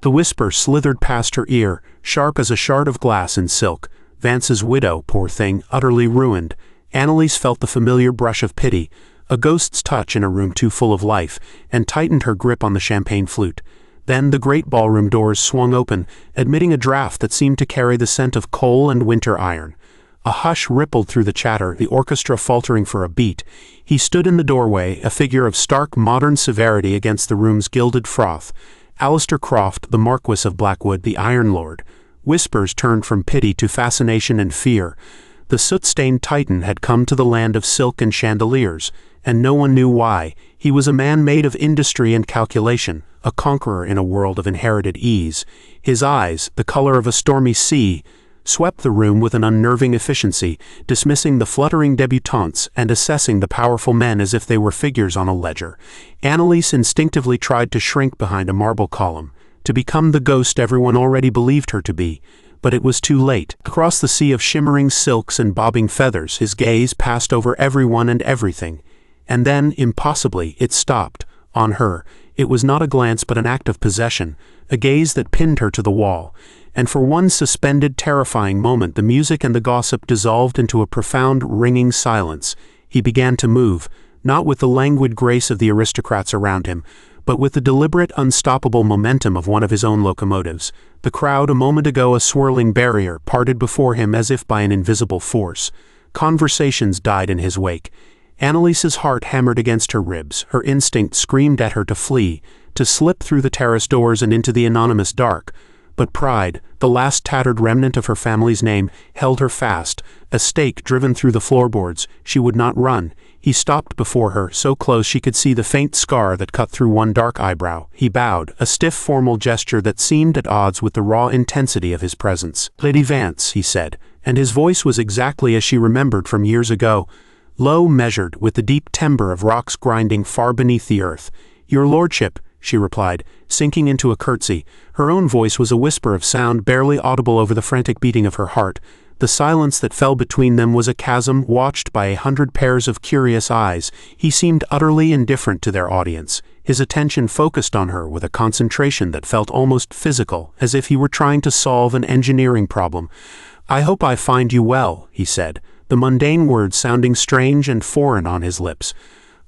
The whisper slithered past her ear, sharp as a shard of glass in silk. Vance's widow, poor thing, utterly ruined. Annelise felt the familiar brush of pity, a ghost's touch in a room too full of life, and tightened her grip on the champagne flute. Then the great ballroom doors swung open, admitting a draught that seemed to carry the scent of coal and winter iron. A hush rippled through the chatter, the orchestra faltering for a beat. He stood in the doorway, a figure of stark modern severity against the room's gilded froth. Alistair Croft, the Marquis of Blackwood, the Iron Lord. Whispers turned from pity to fascination and fear. The soot-stained Titan had come to the land of silk and chandeliers, and no one knew why. He was a man made of industry and calculation, a conqueror in a world of inherited ease. His eyes, the color of a stormy sea, swept the room with an unnerving efficiency, dismissing the fluttering debutantes and assessing the powerful men as if they were figures on a ledger. Annelise instinctively tried to shrink behind a marble column, to become the ghost everyone already believed her to be. But it was too late. Across the sea of shimmering silks and bobbing feathers, his gaze passed over everyone and everything. And then, impossibly, it stopped. On her. It was not a glance but an act of possession, a gaze that pinned her to the wall. And for one suspended, terrifying moment the music and the gossip dissolved into a profound, ringing silence. He began to move, not with the languid grace of the aristocrats around him, but with the deliberate, unstoppable momentum of one of his own locomotives. The crowd, a moment ago a swirling barrier, parted before him as if by an invisible force. Conversations died in his wake. Annelise's heart hammered against her ribs, her instinct screamed at her to flee, to slip through the terrace doors and into the anonymous dark. But pride, the last tattered remnant of her family's name, held her fast. A stake driven through the floorboards, she would not run. He stopped before her, so close she could see the faint scar that cut through one dark eyebrow. He bowed, a stiff formal gesture that seemed at odds with the raw intensity of his presence. "Lady Vance," he said, and his voice was exactly as she remembered from years ago, low, measured, with the deep timbre of rocks grinding far beneath the earth. "Your lordship," she replied, sinking into a curtsy. Her own voice was a whisper of sound barely audible over the frantic beating of her heart. The silence that fell between them was a chasm watched by 100 pairs of curious eyes. He seemed utterly indifferent to their audience, his attention focused on her with a concentration that felt almost physical, as if he were trying to solve an engineering problem. "I hope I find you well," he said, the mundane words sounding strange and foreign on his lips.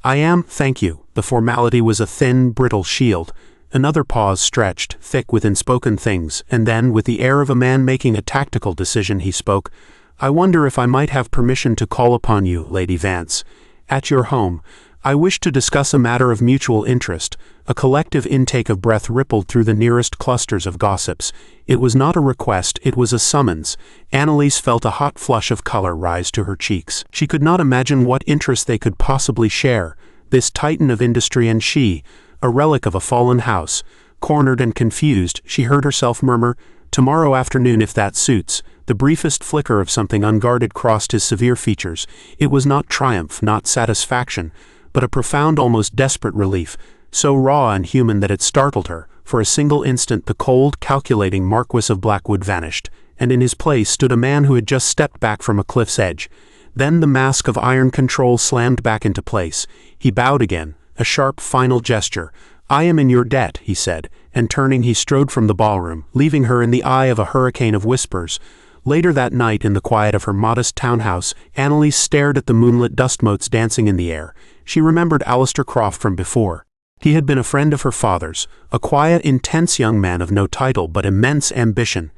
"I am, thank you." The formality was a thin, brittle shield. Another pause stretched, thick with unspoken things, and then, with the air of a man making a tactical decision, he spoke. "I wonder if I might have permission to call upon you, Lady Vance. At your home. I wish to discuss a matter of mutual interest." A collective intake of breath rippled through the nearest clusters of gossips. It was not a request, it was a summons. Annelise felt a hot flush of color rise to her cheeks. She could not imagine what interest they could possibly share. This titan of industry and she, a relic of a fallen house. Cornered and confused, she heard herself murmur, "Tomorrow afternoon if that suits." The briefest flicker of something unguarded crossed his severe features. It was not triumph, not satisfaction, but a profound, almost desperate relief, so raw and human that it startled her. For a single instant the cold, calculating Marquis of Blackwood vanished, and in his place stood a man who had just stepped back from a cliff's edge. Then the mask of iron control slammed back into place. He bowed again, a sharp, final gesture. "I am in your debt," he said, and turning he strode from the ballroom, leaving her in the eye of a hurricane of whispers. Later that night, in the quiet of her modest townhouse, Annelise stared at the moonlit dust motes dancing in the air. She remembered Alistair Croft from before. He had been a friend of her father's, a quiet, intense young man of no title but immense ambition,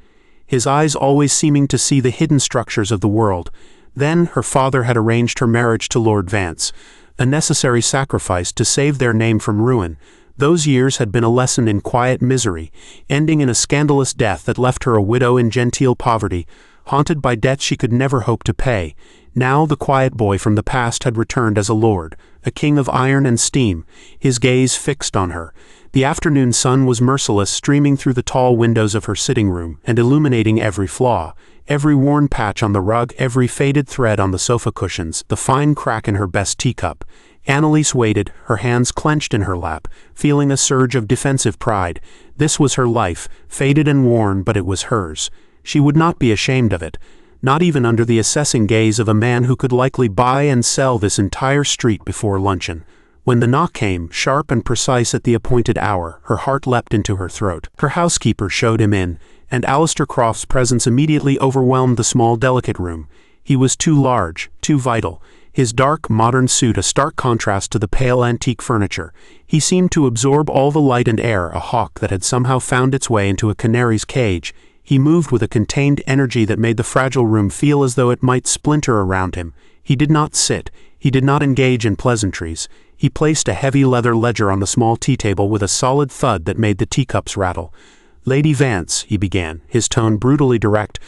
his eyes always seeming to see the hidden structures of the world. Then her father had arranged her marriage to Lord Vance, a necessary sacrifice to save their name from ruin. Those years had been a lesson in quiet misery, ending in a scandalous death that left her a widow in genteel poverty, haunted by debts she could never hope to pay. Now the quiet boy from the past had returned as a lord, a king of iron and steam, his gaze fixed on her. The afternoon sun was merciless, streaming through the tall windows of her sitting room and illuminating every flaw, every worn patch on the rug, every faded thread on the sofa cushions, the fine crack in her best teacup. Annelise waited, her hands clenched in her lap, feeling a surge of defensive pride. This was her life, faded and worn, but it was hers. She would not be ashamed of it, not even under the assessing gaze of a man who could likely buy and sell this entire street before luncheon. When the knock came, sharp and precise at the appointed hour, her heart leapt into her throat. Her housekeeper showed him in, and Alistair Croft's presence immediately overwhelmed the small, delicate room. He was too large, too vital. His dark, modern suit a stark contrast to the pale antique furniture. He seemed to absorb all the light and air, a hawk that had somehow found its way into a canary's cage. He moved with a contained energy that made the fragile room feel as though it might splinter around him. He did not sit. He did not engage in pleasantries. He placed a heavy leather ledger on the small tea table with a solid thud that made the teacups rattle. "Lady Vance," he began, his tone brutally direct,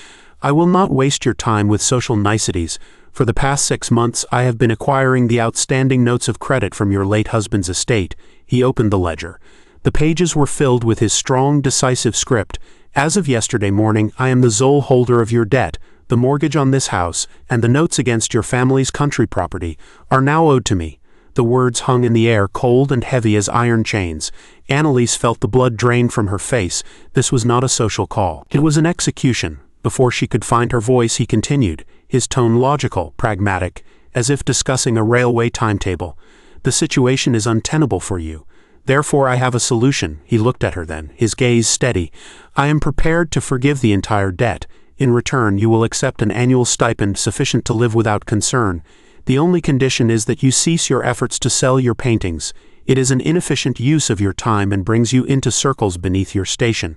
"I will not waste your time with social niceties. For the past 6 months I have been acquiring the outstanding notes of credit from your late husband's estate." He opened the ledger. The pages were filled with his strong, decisive script. "As of yesterday morning, I am the sole holder of your debt. The mortgage on this house, and the notes against your family's country property, are now owed to me." The words hung in the air, cold and heavy as iron chains. Annelise felt the blood drain from her face. This was not a social call. It was an execution. Before she could find her voice, he continued, his tone logical, pragmatic, as if discussing a railway timetable. "The situation is untenable for you. Therefore I have a solution." He looked at her then, his gaze steady. "I am prepared to forgive the entire debt. In return, you will accept an annual stipend sufficient to live without concern. The only condition is that you cease your efforts to sell your paintings. It is an inefficient use of your time and brings you into circles beneath your station.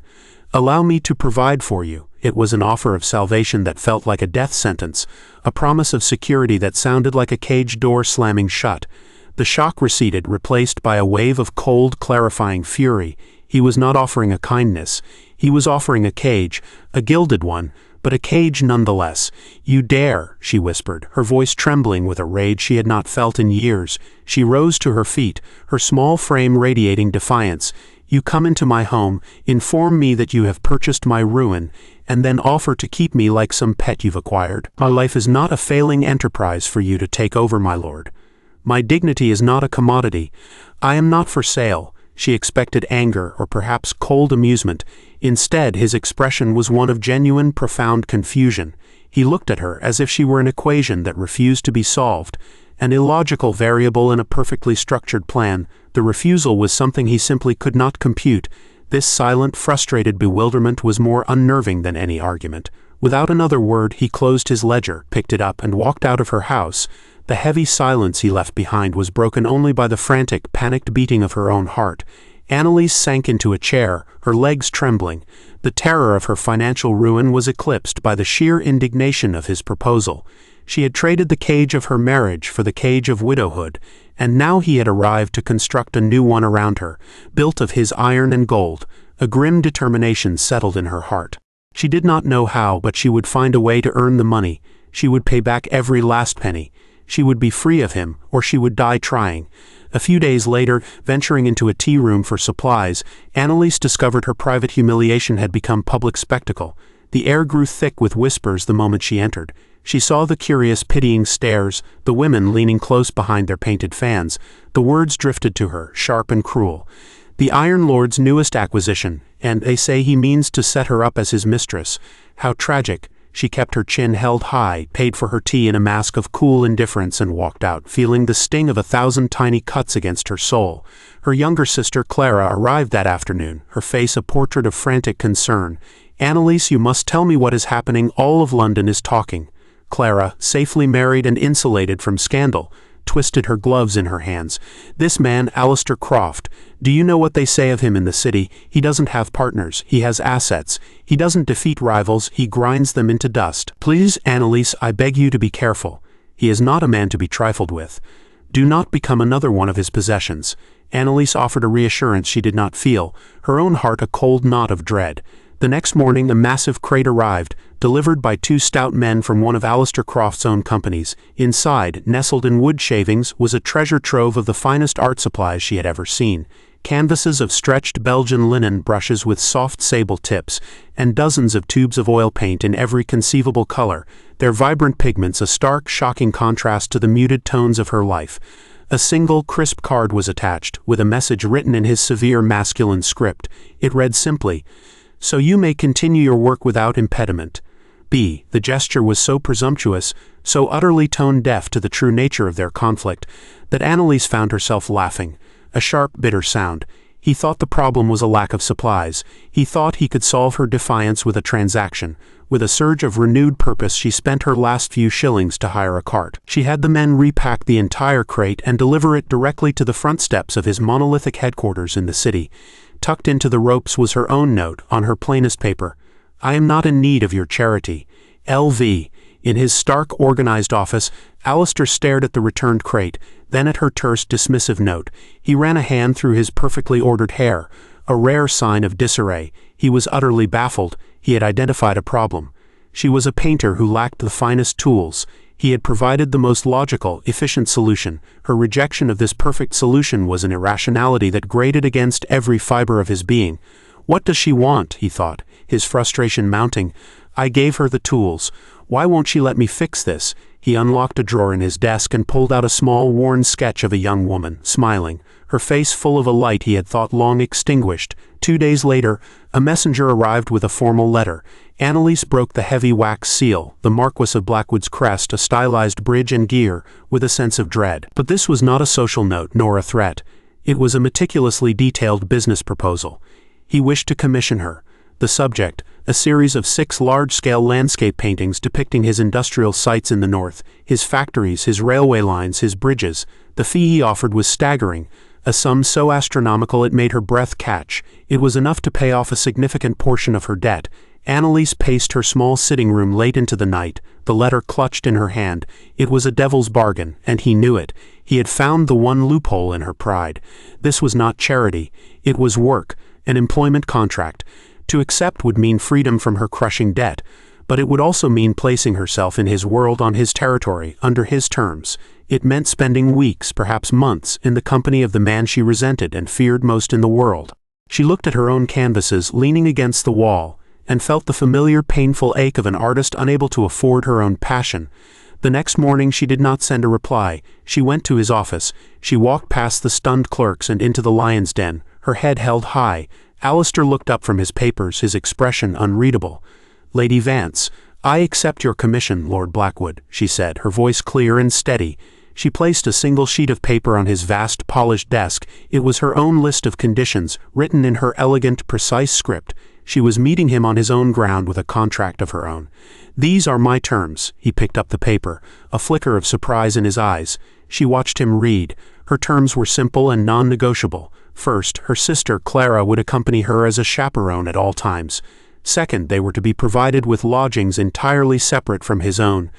Allow me to provide for you." It was an offer of salvation that felt like a death sentence, a promise of security that sounded like a cage door slamming shut. The shock receded, replaced by a wave of cold, clarifying fury. He was not offering a kindness. He was offering a cage, a gilded one, but a cage nonetheless. "You dare," she whispered, her voice trembling with a rage she had not felt in years. She rose to her feet, her small frame radiating defiance. "You come into my home, inform me that you have purchased my ruin, and then offer to keep me like some pet you've acquired. My life is not a failing enterprise for you to take over, my lord. My dignity is not a commodity. I am not for sale." She expected anger or perhaps cold amusement. Instead, his expression was one of genuine, profound confusion. He looked at her as if she were an equation that refused to be solved, an illogical variable in a perfectly structured plan. The refusal was something he simply could not compute. This silent, frustrated bewilderment was more unnerving than any argument. Without another word, he closed his ledger, picked it up, and walked out of her house. The heavy silence he left behind was broken only by the frantic, panicked beating of her own heart. Annelise sank into a chair, her legs trembling. The terror of her financial ruin was eclipsed by the sheer indignation of his proposal. She had traded the cage of her marriage for the cage of widowhood, and now he had arrived to construct a new one around her, built of his iron and gold. A grim determination settled in her heart. She did not know how, but she would find a way to earn the money. She would pay back every last penny. She would be free of him, or she would die trying. A few days later, venturing into a tea room for supplies, Annelise discovered her private humiliation had become public spectacle. The air grew thick with whispers the moment she entered. She saw the curious, pitying stares, the women leaning close behind their painted fans. The words drifted to her, sharp and cruel. "The Iron Lord's newest acquisition, and they say he means to set her up as his mistress. How tragic." She kept her chin held high, paid for her tea in a mask of cool indifference, and walked out, feeling the sting of 1,000 tiny cuts against her soul. Her younger sister Clara arrived that afternoon, her face a portrait of frantic concern. "Annelise, you must tell me what is happening. All of London is talking." Clara, safely married and insulated from scandal, twisted her gloves in her hands. "This man, Alistair Croft, do you know what they say of him in the city? He doesn't have partners, he has assets. He doesn't defeat rivals, he grinds them into dust. Please, Annelise, I beg you to be careful. He is not a man to be trifled with. Do not become another one of his possessions." Annelise offered a reassurance she did not feel, her own heart a cold knot of dread. The next morning a massive crate arrived, delivered by 2 stout men from one of Alistair Croft's own companies. Inside, nestled in wood shavings, was a treasure trove of the finest art supplies she had ever seen. Canvases of stretched Belgian linen, brushes with soft sable tips, and dozens of tubes of oil paint in every conceivable color, their vibrant pigments a stark, shocking contrast to the muted tones of her life. A single, crisp card was attached, with a message written in his severe masculine script. It read simply, "So you may continue your work without impediment. be. The gesture was so presumptuous, so utterly tone-deaf to the true nature of their conflict, that Annelise found herself laughing. A sharp, bitter sound. He thought the problem was a lack of supplies. He thought he could solve her defiance with a transaction. With a surge of renewed purpose, she spent her last few shillings to hire a cart. She had the men repack the entire crate and deliver it directly to the front steps of his monolithic headquarters in the city. Tucked into the ropes was her own note, on her plainest paper. "I am not in need of your charity. L.V." In his stark, organized office, Alistair stared at the returned crate, then at her terse, dismissive note. He ran a hand through his perfectly ordered hair, a rare sign of disarray. He was utterly baffled. He had identified a problem. She was a painter who lacked the finest tools. He had provided the most logical, efficient solution. Her rejection of this perfect solution was an irrationality that grated against every fiber of his being. "What does she want?" he thought, his frustration mounting. "I gave her the tools. Why won't she let me fix this?" He unlocked a drawer in his desk and pulled out a small, worn sketch of a young woman, smiling, her face full of a light he had thought long extinguished. 2 days later, a messenger arrived with a formal letter. Annelise broke the heavy wax seal, the Marquis of Blackwood's crest, a stylized bridge and gear, with a sense of dread. But this was not a social note nor a threat. It was a meticulously detailed business proposal. He wished to commission her. The subject, a series of 6 large-scale landscape paintings depicting his industrial sites in the north, his factories, his railway lines, his bridges. The fee he offered was staggering, a sum so astronomical it made her breath catch. It was enough to pay off a significant portion of her debt. Annelise paced her small sitting room late into the night, the letter clutched in her hand. It was a devil's bargain, and he knew it. He had found the one loophole in her pride. This was not charity. It was work, an employment contract. To accept would mean freedom from her crushing debt, but it would also mean placing herself in his world on his territory, under his terms. It meant spending weeks, perhaps months, in the company of the man she resented and feared most in the world. She looked at her own canvases leaning against the wall, and felt the familiar painful ache of an artist unable to afford her own passion. The next morning she did not send a reply. She went to his office. She walked past the stunned clerks and into the lion's den, her head held high. Alistair looked up from his papers, his expression unreadable. "Lady Vance, I accept your commission, Lord Blackwood," she said, her voice clear and steady. She placed a single sheet of paper on his vast, polished desk. It was her own list of conditions, written in her elegant, precise script. She was meeting him on his own ground with a contract of her own. "These are my terms." He picked up the paper, a flicker of surprise in his eyes. She watched him read. Her terms were simple and non-negotiable. First, her sister Clara would accompany her as a chaperone at all times. Second, they were to be provided with lodgings entirely separate from his own.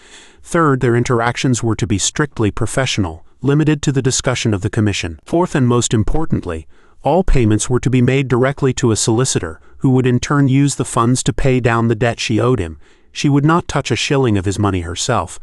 Third, their interactions were to be strictly professional, limited to the discussion of the commission. Fourth, and most importantly, all payments were to be made directly to a solicitor, who would in turn use the funds to pay down the debt she owed him. She would not touch a shilling of his money herself.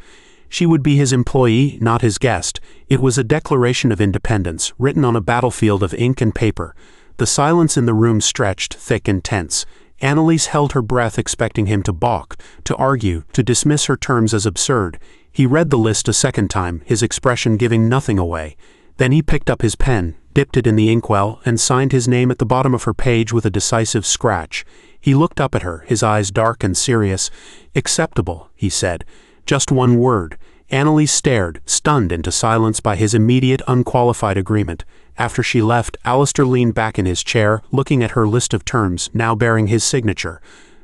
She would be his employee, not his guest. It was a declaration of independence, written on a battlefield of ink and paper. The silence in the room stretched, thick and tense. Annelise held her breath, expecting him to balk, to argue, to dismiss her terms as absurd. He read the list a second time, his expression giving nothing away. Then he picked up his pen, dipped it in the inkwell, and signed his name at the bottom of her page with a decisive scratch. He looked up at her, his eyes dark and serious. "Acceptable," he said. Just one word. Annelise stared, stunned into silence by his immediate, unqualified agreement. After she left, Alistair leaned back in his chair, looking at her list of terms, now bearing his signature.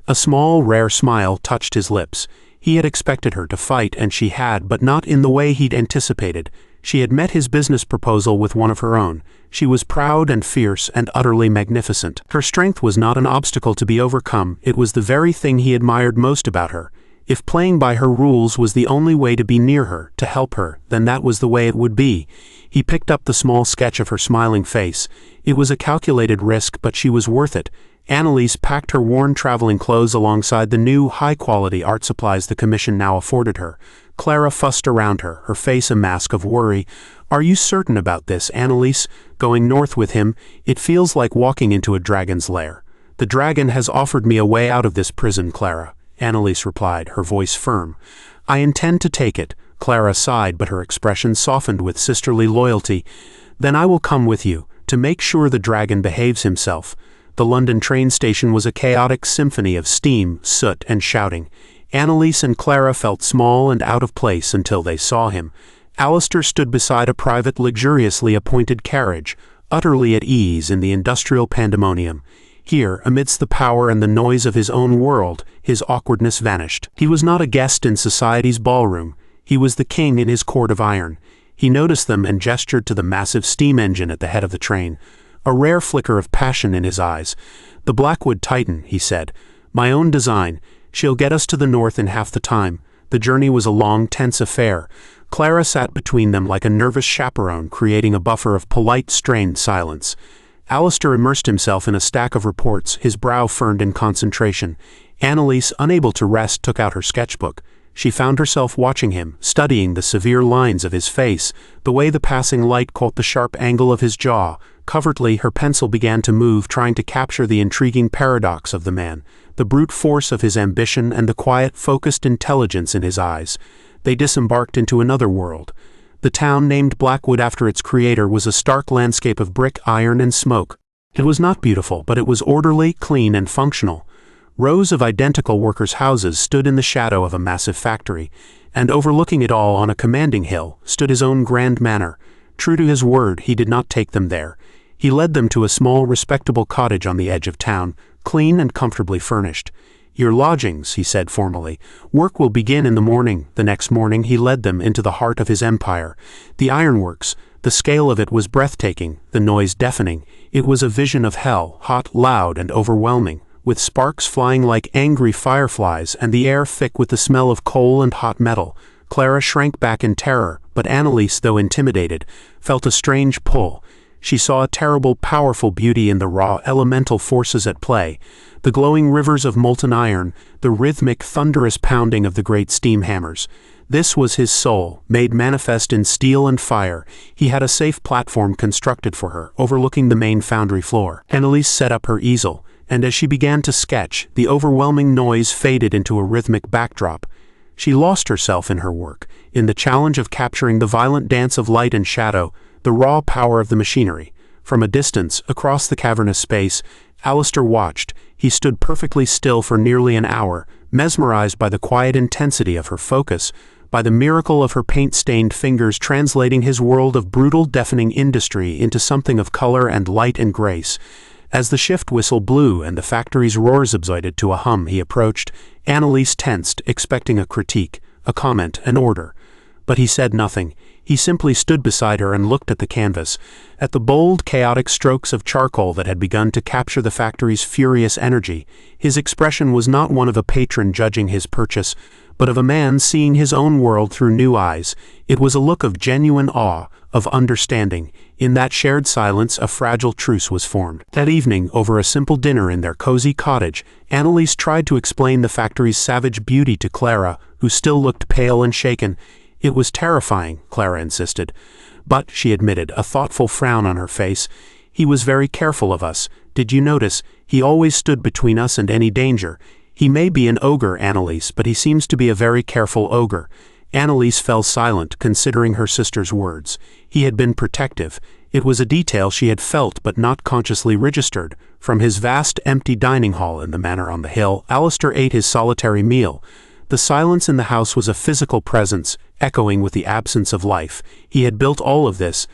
A small, rare smile touched his lips. He had expected her to fight, and she had, but not in the way he'd anticipated. She had met his business proposal with one of her own. She was proud and fierce and utterly magnificent. Her strength was not an obstacle to be overcome. It was the very thing he admired most about her. If playing by her rules was the only way to be near her, to help her, then that was the way it would be. He picked up the small sketch of her smiling face. It was a calculated risk, but she was worth it. Annelise packed her worn traveling clothes alongside the new, high-quality art supplies the commission now afforded her. Clara fussed around her, her face a mask of worry. "Are you certain about this, Annelise? Going north with him, it feels like walking into a dragon's lair." "The dragon has offered me a way out of this prison, Clara," Annelise replied, her voice firm. "I intend to take it." Clara sighed, but her expression softened with sisterly loyalty. "Then I will come with you, to make sure the dragon behaves himself." The London train station was a chaotic symphony of steam, soot, and shouting. Annelise and Clara felt small and out of place until they saw him. Alistair stood beside a private, luxuriously appointed carriage, utterly at ease in the industrial pandemonium. Here, amidst the power and the noise of his own world, his awkwardness vanished. He was not a guest in society's ballroom. He was the king in his court of iron. He noticed them and gestured to the massive steam engine at the head of the train, a rare flicker of passion in his eyes. "The Blackwood Titan," he said. "My own design. She'll get us to the north in half the time." The journey was a long, tense affair. Clara sat between them like a nervous chaperone, creating a buffer of polite, strained silence. Alistair immersed himself in a stack of reports, his brow furrowed in concentration. Annelise, unable to rest, took out her sketchbook. She found herself watching him, studying the severe lines of his face, the way the passing light caught the sharp angle of his jaw. Covertly, her pencil began to move, trying to capture the intriguing paradox of the man, the brute force of his ambition and the quiet, focused intelligence in his eyes. They disembarked into another world. The town, named Blackwood after its creator, was a stark landscape of brick, iron, and smoke. It was not beautiful, but it was orderly, clean, and functional. Rows of identical workers' houses stood in the shadow of a massive factory, and overlooking it all on a commanding hill stood his own grand manor. True to his word, he did not take them there. He led them to a small, respectable cottage on the edge of town, clean and comfortably furnished. "Your lodgings," he said formally. "Work will begin in the morning." The next morning he led them into the heart of his empire. The ironworks. The scale of it was breathtaking, the noise deafening. It was a vision of hell, hot, loud, and overwhelming, with sparks flying like angry fireflies and the air thick with the smell of coal and hot metal. Clara shrank back in terror, but Annelise, though intimidated, felt a strange pull. She saw a terrible, powerful beauty in the raw, elemental forces at play. The glowing rivers of molten iron, the rhythmic, thunderous pounding of the great steam hammers. This was his soul, made manifest in steel and fire. He had a safe platform constructed for her, overlooking the main foundry floor. Annelise set up her easel, and as she began to sketch, the overwhelming noise faded into a rhythmic backdrop. She lost herself in her work, in the challenge of capturing the violent dance of light and shadow, the raw power of the machinery. From a distance, across the cavernous space, Alistair watched. He stood perfectly still for nearly an hour, mesmerized by the quiet intensity of her focus, by the miracle of her paint-stained fingers translating his world of brutal, deafening industry into something of color and light and grace. As the shift whistle blew and the factory's roar subsided to a hum, he approached. Annelise tensed, expecting a critique, a comment, an order. But he said nothing. He simply stood beside her and looked at the canvas, at the bold, chaotic strokes of charcoal that had begun to capture the factory's furious energy. His expression was not one of a patron judging his purchase, but of a man seeing his own world through new eyes. It was a look of genuine awe, of understanding. In that shared silence, a fragile truce was formed. That evening, over a simple dinner in their cozy cottage, Annelise tried to explain the factory's savage beauty to Clara, who still looked pale and shaken. "It was terrifying," Clara insisted. "But," she admitted, a thoughtful frown on her face, "he was very careful of us. Did you notice? He always stood between us and any danger. He may be an ogre, Annelise, but he seems to be a very careful ogre." Annelise fell silent, considering her sister's words. He had been protective. It was a detail she had felt but not consciously registered. From his vast, empty dining hall in the manor on the hill, Alistair ate his solitary meal. The silence in the house was a physical presence, echoing with the absence of life. He had built all of this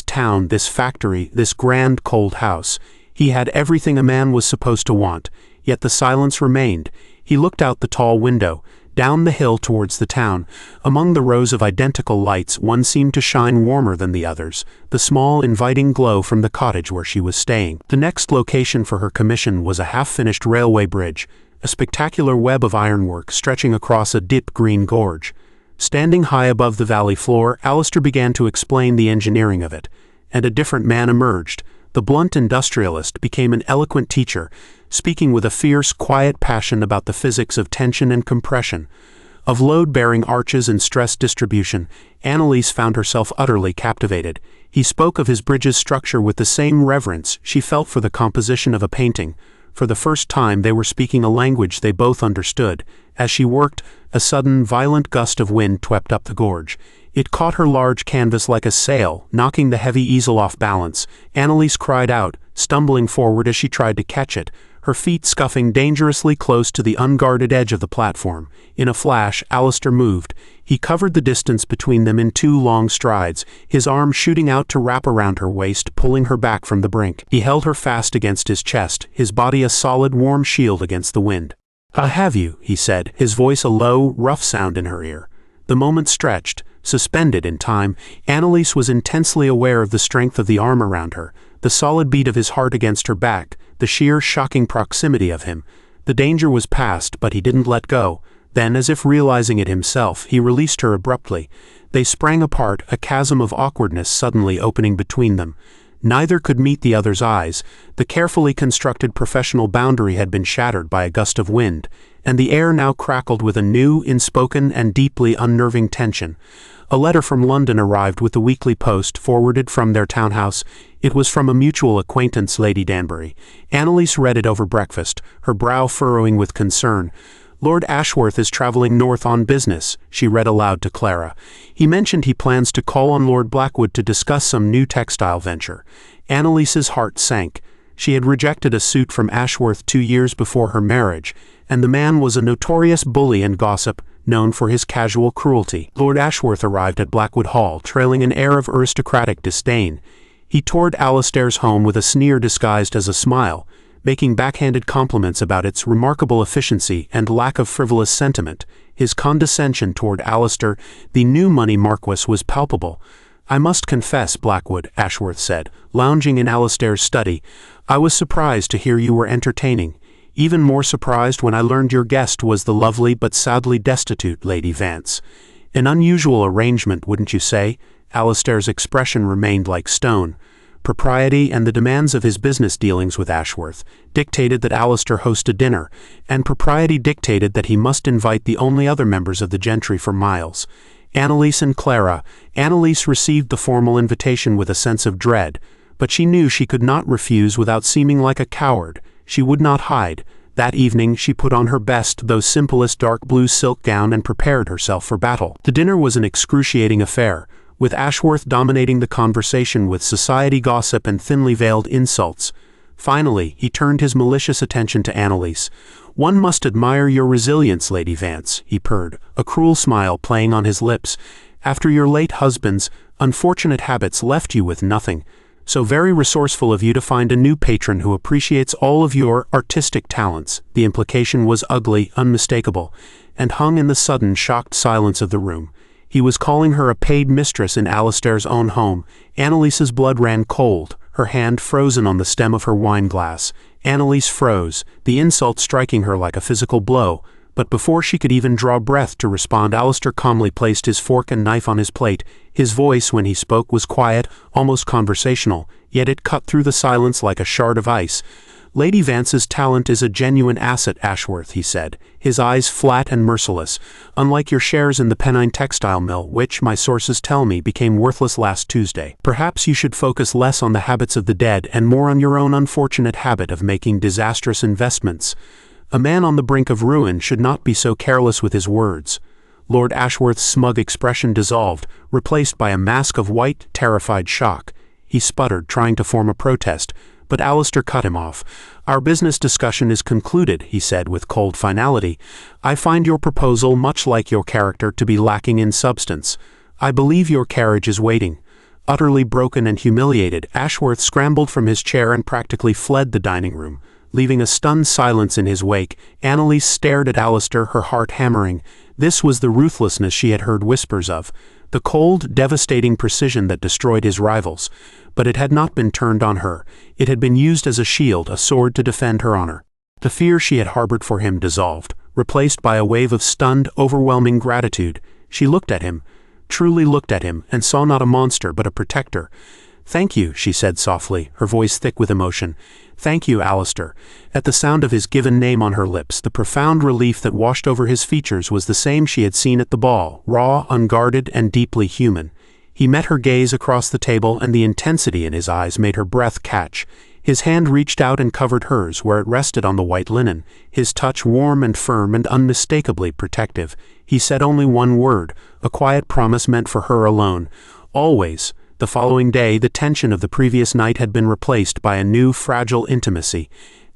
town, this factory, this grand, cold house. He had everything a man was supposed to want, yet the silence remained. He looked out the tall window, down the hill towards the town. Among the rows of identical lights, one seemed to shine warmer than the others, the small, inviting glow from the cottage where she was staying. The next location for her commission was a half-finished railway bridge, a spectacular web of ironwork stretching across a deep green gorge. Standing high above the valley floor, Alistair began to explain the engineering of it, and a different man emerged. The blunt industrialist became an eloquent teacher, speaking with a fierce, quiet passion about the physics of tension and compression, of load-bearing arches and stress distribution. Annelise found herself utterly captivated. He spoke of his bridge's structure with the same reverence she felt for the composition of a painting. For the first time they were speaking a language they both understood. As she worked, a sudden, violent gust of wind swept up the gorge. It caught her large canvas like a sail, knocking the heavy easel off balance. Annelise cried out, stumbling forward as she tried to catch it. her feet scuffing dangerously close to the unguarded edge of the platform. In a flash, Alistair moved. He covered the distance between them in 2 long strides, his arm shooting out to wrap around her waist, pulling her back from the brink. He held her fast against his chest, his body a solid, warm shield against the wind. "I have you," he said, his voice a low, rough sound in her ear. The moment stretched, suspended in time. Annelise was intensely aware of the strength of the arm around her, the solid beat of his heart against her back, the sheer, shocking proximity of him. The danger was past, but he didn't let go. Then, as if realizing it himself, he released her abruptly. They sprang apart, a chasm of awkwardness suddenly opening between them. Neither could meet the other's eyes. The carefully constructed professional boundary had been shattered by a gust of wind, and the air now crackled with a new, inspoken, and deeply unnerving tension. A letter from London arrived with the weekly post, forwarded from their townhouse. It was from a mutual acquaintance, Lady Danbury. Annelise read it over breakfast, her brow furrowing with concern. "Lord Ashworth is travelling north on business," she read aloud to Clara. "He mentioned he plans to call on Lord Blackwood to discuss some new textile venture." Annelise's heart sank. She had rejected a suit from Ashworth 2 years before her marriage, and the man was a notorious bully and gossip, known for his casual cruelty. Lord Ashworth arrived at Blackwood Hall, trailing an air of aristocratic disdain. He toured Alistair's home with a sneer disguised as a smile, making backhanded compliments about its remarkable efficiency and lack of frivolous sentiment. His condescension toward Alistair, the new money marquis, was palpable. "I must confess, Blackwood," Ashworth said, lounging in Alistair's study, "I was surprised to hear you were entertaining. Even more surprised when I learned your guest was the lovely but sadly destitute Lady Vance. An unusual arrangement, wouldn't you say?" Alistair's expression remained like stone. Propriety and the demands of his business dealings with Ashworth dictated that Alistair host a dinner, and propriety dictated that he must invite the only other members of the gentry for miles. Annelise and Clara. Annelise received the formal invitation with a sense of dread, but she knew she could not refuse without seeming like a coward. She would not hide. That evening she put on her best, though simplest, dark blue silk gown and prepared herself for battle. The dinner was an excruciating affair, with Ashworth dominating the conversation with society gossip and thinly veiled insults. Finally, he turned his malicious attention to Annelise. "One must admire your resilience, Lady Vance," he purred, a cruel smile playing on his lips. "After your late husband's unfortunate habits left you with nothing. So very resourceful of you to find a new patron who appreciates all of your artistic talents." The implication was ugly, unmistakable, and hung in the sudden, shocked silence of the room. He was calling her a paid mistress in Alistair's own home. Annelise's blood ran cold, her hand frozen on the stem of her wine glass. Annelise froze, the insult striking her like a physical blow. But before she could even draw breath to respond, Alistair calmly placed his fork and knife on his plate. His voice, when he spoke, was quiet, almost conversational, yet it cut through the silence like a shard of ice. "Lady Vance's talent is a genuine asset, Ashworth," he said, his eyes flat and merciless. "Unlike your shares in the Pennine textile mill, which, my sources tell me, became worthless last Tuesday. Perhaps you should focus less on the habits of the dead and more on your own unfortunate habit of making disastrous investments. A man on the brink of ruin should not be so careless with his words." Lord Ashworth's smug expression dissolved, replaced by a mask of white, terrified shock. He sputtered, trying to form a protest, but Alistair cut him off. "Our business discussion is concluded," he said with cold finality. "I find your proposal, much like your character, to be lacking in substance. I believe your carriage is waiting." Utterly broken and humiliated, Ashworth scrambled from his chair and practically fled the dining room. Leaving a stunned silence in his wake, Annelise stared at Alistair, her heart hammering. This was the ruthlessness she had heard whispers of, the cold, devastating precision that destroyed his rivals. But it had not been turned on her. It had been used as a shield, a sword to defend her honor. The fear she had harbored for him dissolved, replaced by a wave of stunned, overwhelming gratitude. She looked at him, truly looked at him, and saw not a monster but a protector. "Thank you," she said softly, her voice thick with emotion. "Thank you, Alistair." At the sound of his given name on her lips, the profound relief that washed over his features was the same she had seen at the ball, raw, unguarded, and deeply human. He met her gaze across the table, and the intensity in his eyes made her breath catch. His hand reached out and covered hers where it rested on the white linen, his touch warm and firm and unmistakably protective. He said only one word, a quiet promise meant for her alone. Always. The following day, the tension of the previous night had been replaced by a new, fragile intimacy.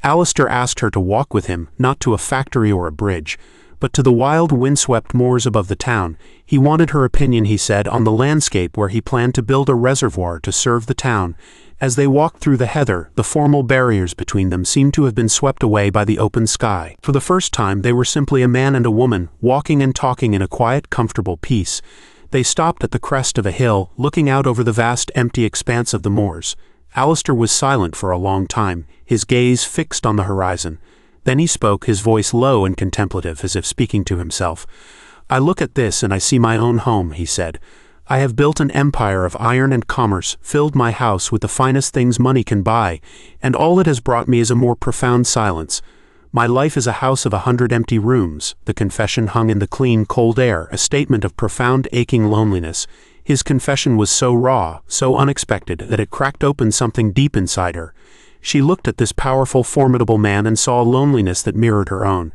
Alistair asked her to walk with him, not to a factory or a bridge, but to the wild, windswept moors above the town. He wanted her opinion, he said, on the landscape where he planned to build a reservoir to serve the town. As they walked through the heather, the formal barriers between them seemed to have been swept away by the open sky. For the first time, they were simply a man and a woman, walking and talking in a quiet, comfortable peace. They stopped at the crest of a hill, looking out over the vast, empty expanse of the moors. Alistair was silent for a long time, his gaze fixed on the horizon. Then he spoke, his voice low and contemplative, as if speaking to himself. "I look at this and I see my own home," he said. "I have built an empire of iron and commerce, filled my house with the finest things money can buy, and all it has brought me is a more profound silence. My life is a house of 100 empty rooms." The confession hung in the clean, cold air, a statement of profound, aching loneliness. His confession was so raw, so unexpected, that it cracked open something deep inside her. She looked at this powerful, formidable man and saw a loneliness that mirrored her own.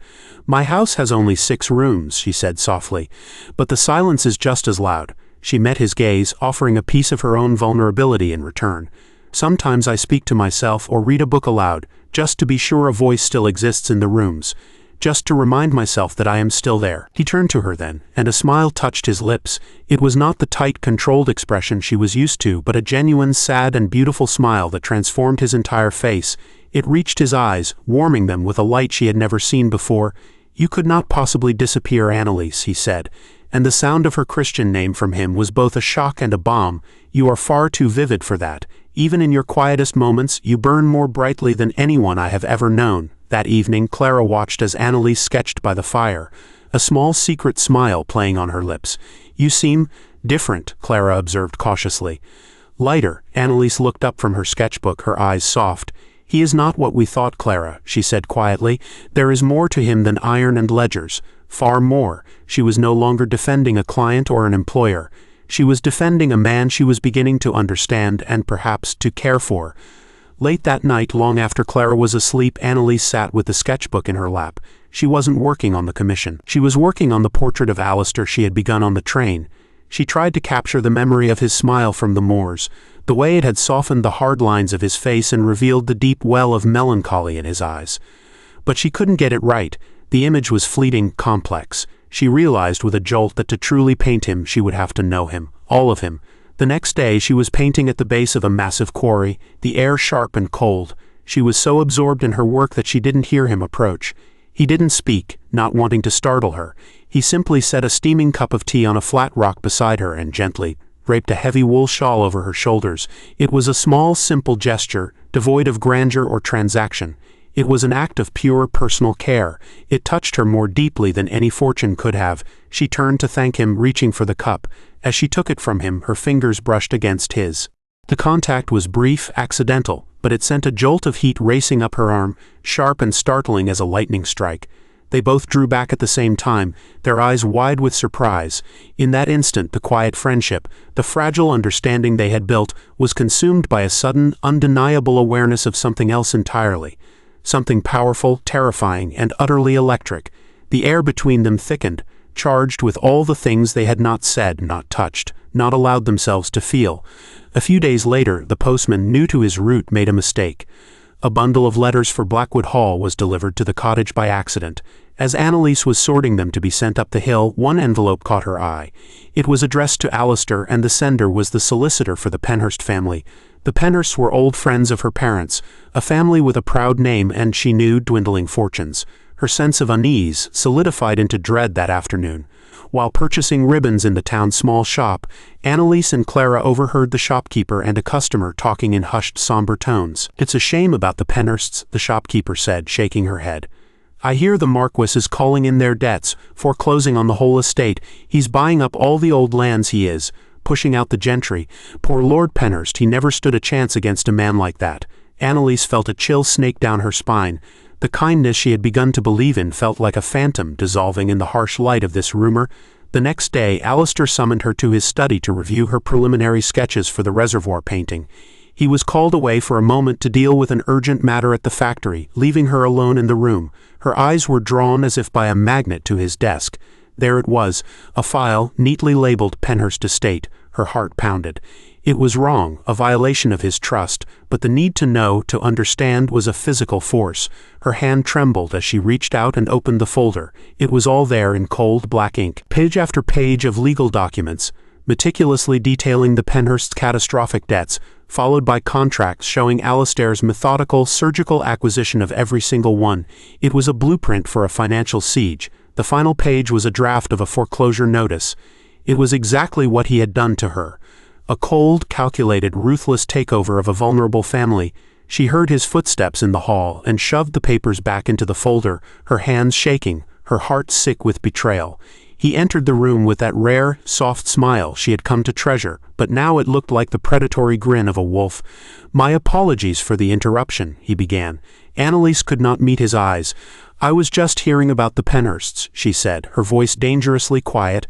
"My house has only 6 rooms," she said softly, "but the silence is just as loud." She met his gaze, offering a piece of her own vulnerability in return. "Sometimes I speak to myself or read a book aloud, just to be sure a voice still exists in the rooms, just to remind myself that I am still there." He turned to her then, and a smile touched his lips. It was not the tight, controlled expression she was used to, but a genuine, sad and beautiful smile that transformed his entire face. It reached his eyes, warming them with a light she had never seen before. "You could not possibly disappear, Annelise," he said, and the sound of her Christian name from him was both a shock and a balm. "You are far too vivid for that. Even in your quietest moments, you burn more brightly than anyone I have ever known." That evening, Clara watched as Annelise sketched by the fire, a small secret smile playing on her lips. "You seem different," Clara observed cautiously. "Lighter." Annelise looked up from her sketchbook, her eyes soft. "He is not what we thought, Clara," she said quietly. "There is more to him than iron and ledgers. Far more." She was no longer defending a client or an employer. She was defending a man she was beginning to understand and perhaps to care for. Late that night, long after Clara was asleep, Annelise sat with the sketchbook in her lap. She wasn't working on the commission. She was working on the portrait of Alistair she had begun on the train. She tried to capture the memory of his smile from the moors, the way it had softened the hard lines of his face and revealed the deep well of melancholy in his eyes. But she couldn't get it right. The image was fleeting, complex. She realized with a jolt that to truly paint him, she would have to know him, all of him. The next day she was painting at the base of a massive quarry, the air sharp and cold. She was so absorbed in her work that she didn't hear him approach. He didn't speak, not wanting to startle her. He simply set a steaming cup of tea on a flat rock beside her and gently draped a heavy wool shawl over her shoulders. It was a small, simple gesture, devoid of grandeur or transaction. It was an act of pure personal care. It touched her more deeply than any fortune could have. She turned to thank him, reaching for the cup. As she took it from him, her fingers brushed against his. The contact was brief, accidental, but it sent a jolt of heat racing up her arm, sharp and startling as a lightning strike. They both drew back at the same time, their eyes wide with surprise. In that instant, the quiet friendship, the fragile understanding they had built, was consumed by a sudden, undeniable awareness of something else entirely. Something powerful, terrifying, and utterly electric. The air between them thickened, charged with all the things they had not said, not touched, not allowed themselves to feel. A few days later, the postman, new to his route, made a mistake. A bundle of letters for Blackwood Hall was delivered to the cottage by accident. As Annelise was sorting them to be sent up the hill, one envelope caught her eye. It was addressed to Alistair, and the sender was the solicitor for the Penhurst family. The Penhursts were old friends of her parents, a family with a proud name and, she knew, dwindling fortunes. Her sense of unease solidified into dread that afternoon. While purchasing ribbons in the town's small shop, Annelise and Clara overheard the shopkeeper and a customer talking in hushed, somber tones. "It's a shame about the Penhursts," the shopkeeper said, shaking her head. "I hear the Marquis is calling in their debts, foreclosing on the whole estate. He's buying up all the old lands, he is, pushing out the gentry. Poor Lord Penhurst, he never stood a chance against a man like that." Annelise felt a chill snake down her spine. The kindness she had begun to believe in felt like a phantom dissolving in the harsh light of this rumor. The next day, Alistair summoned her to his study to review her preliminary sketches for the reservoir painting. He was called away for a moment to deal with an urgent matter at the factory, leaving her alone in the room. Her eyes were drawn as if by a magnet to his desk. There it was, a file, neatly labeled Penhurst Estate. Her heart pounded. It was wrong, a violation of his trust, but the need to know, to understand, was a physical force. Her hand trembled as she reached out and opened the folder. It was all there in cold black ink. Page after page of legal documents, meticulously detailing the Penhursts' catastrophic debts, followed by contracts showing Alistair's methodical, surgical acquisition of every single one. It was a blueprint for a financial siege. The final page was a draft of a foreclosure notice. It was exactly what he had done to her. A cold, calculated, ruthless takeover of a vulnerable family. She heard his footsteps in the hall and shoved the papers back into the folder, her hands shaking, her heart sick with betrayal. He entered the room with that rare, soft smile she had come to treasure, but now it looked like the predatory grin of a wolf. "My apologies for the interruption," he began. Annelise could not meet his eyes. "I was just hearing about the Penhursts," she said, her voice dangerously quiet.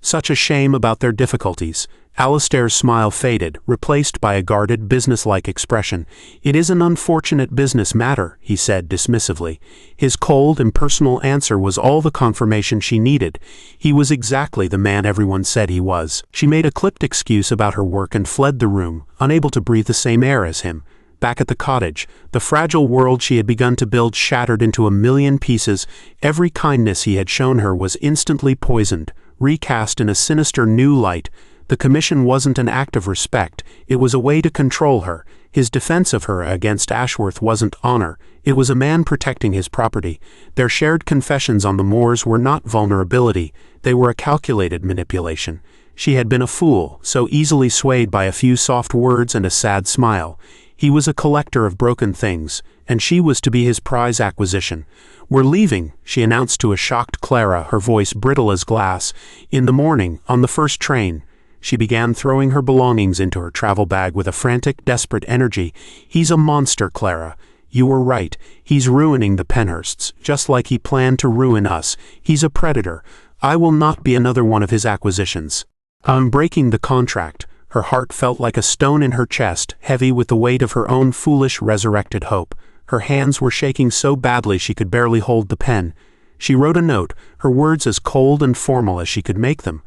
"Such a shame about their difficulties." Alistair's smile faded, replaced by a guarded, businesslike expression. "It is an unfortunate business matter," he said dismissively. His cold, impersonal answer was all the confirmation she needed. He was exactly the man everyone said he was. She made a clipped excuse about her work and fled the room, unable to breathe the same air as him. Back at the cottage, the fragile world she had begun to build shattered into a million pieces. Every kindness he had shown her was instantly poisoned, recast in a sinister new light. The commission wasn't an act of respect, it was a way to control her. His defense of her against Ashworth wasn't honor, it was a man protecting his property. Their shared confessions on the moors were not vulnerability, they were a calculated manipulation. She had been a fool, so easily swayed by a few soft words and a sad smile. He was a collector of broken things, and she was to be his prize acquisition. "We're leaving," she announced to a shocked Clara, her voice brittle as glass. "In the morning, on the first train." She began throwing her belongings into her travel bag with a frantic, desperate energy. "He's a monster, Clara. You were right. He's ruining the Penhursts, just like he planned to ruin us. He's a predator. I will not be another one of his acquisitions. I'm breaking the contract." Her heart felt like a stone in her chest, heavy with the weight of her own foolish, resurrected hope. Her hands were shaking so badly she could barely hold the pen. She wrote a note, her words as cold and formal as she could make them.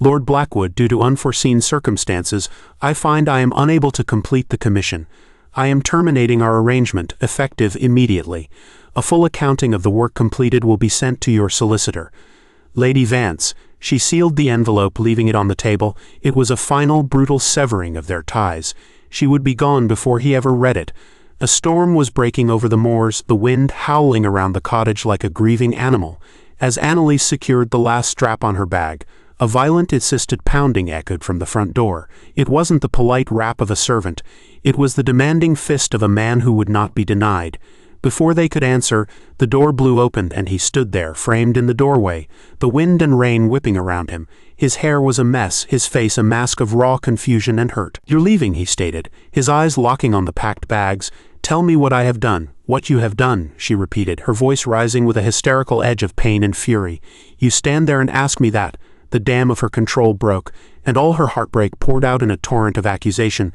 "Lord Blackwood, due to unforeseen circumstances, I find I am unable to complete the commission. I am terminating our arrangement, effective immediately. A full accounting of the work completed will be sent to your solicitor. Lady Vance." She sealed the envelope, leaving it on the table. It was a final, brutal severing of their ties. She would be gone before he ever read it. A storm was breaking over the moors, the wind howling around the cottage like a grieving animal. As Annelise secured the last strap on her bag, a violent, insistent pounding echoed from the front door. It wasn't the polite rap of a servant. It was the demanding fist of a man who would not be denied. Before they could answer, the door blew open and he stood there, framed in the doorway, the wind and rain whipping around him. His hair was a mess, his face a mask of raw confusion and hurt. "You're leaving," he stated, his eyes locking on the packed bags. "Tell me what I have done, what you have done," she repeated, her voice rising with a hysterical edge of pain and fury. "You stand there and ask me that." The dam of her control broke, and all her heartbreak poured out in a torrent of accusation.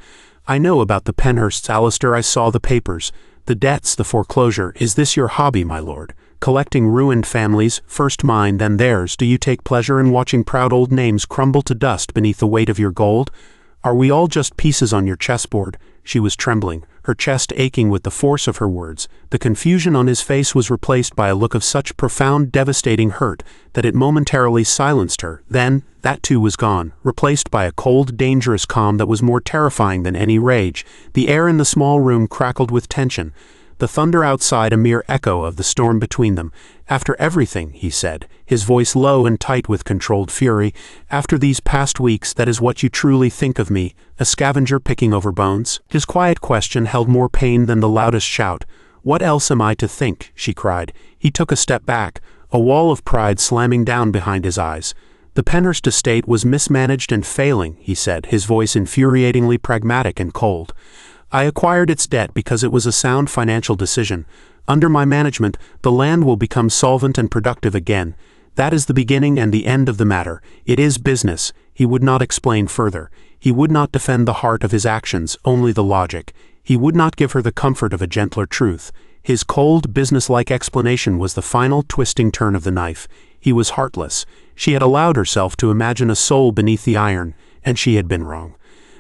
"I know about the Penhursts, Alistair. I saw the papers. The debts, the foreclosure. Is this your hobby, my lord? Collecting ruined families, first mine, then theirs. Do you take pleasure in watching proud old names crumble to dust beneath the weight of your gold? Are we all just pieces on your chessboard?" She was trembling, her chest aching with the force of her words. The confusion on his face was replaced by a look of such profound, devastating hurt that it momentarily silenced her. Then, that too was gone, replaced by a cold, dangerous calm that was more terrifying than any rage. The air in the small room crackled with tension, the thunder outside a mere echo of the storm between them. "After everything," he said, his voice low and tight with controlled fury, "after these past weeks, that is what you truly think of me, a scavenger picking over bones?" His quiet question held more pain than the loudest shout. "What else am I to think?" she cried. He took a step back, a wall of pride slamming down behind his eyes. "The Penhurst estate was mismanaged and failing," he said, his voice infuriatingly pragmatic and cold. "I acquired its debt because it was a sound financial decision. Under my management, the land will become solvent and productive again. That is the beginning and the end of the matter. It is business." He would not explain further. He would not defend the heart of his actions, only the logic. He would not give her the comfort of a gentler truth. His cold, businesslike explanation was the final twisting turn of the knife. He was heartless. She had allowed herself to imagine a soul beneath the iron, and she had been wrong.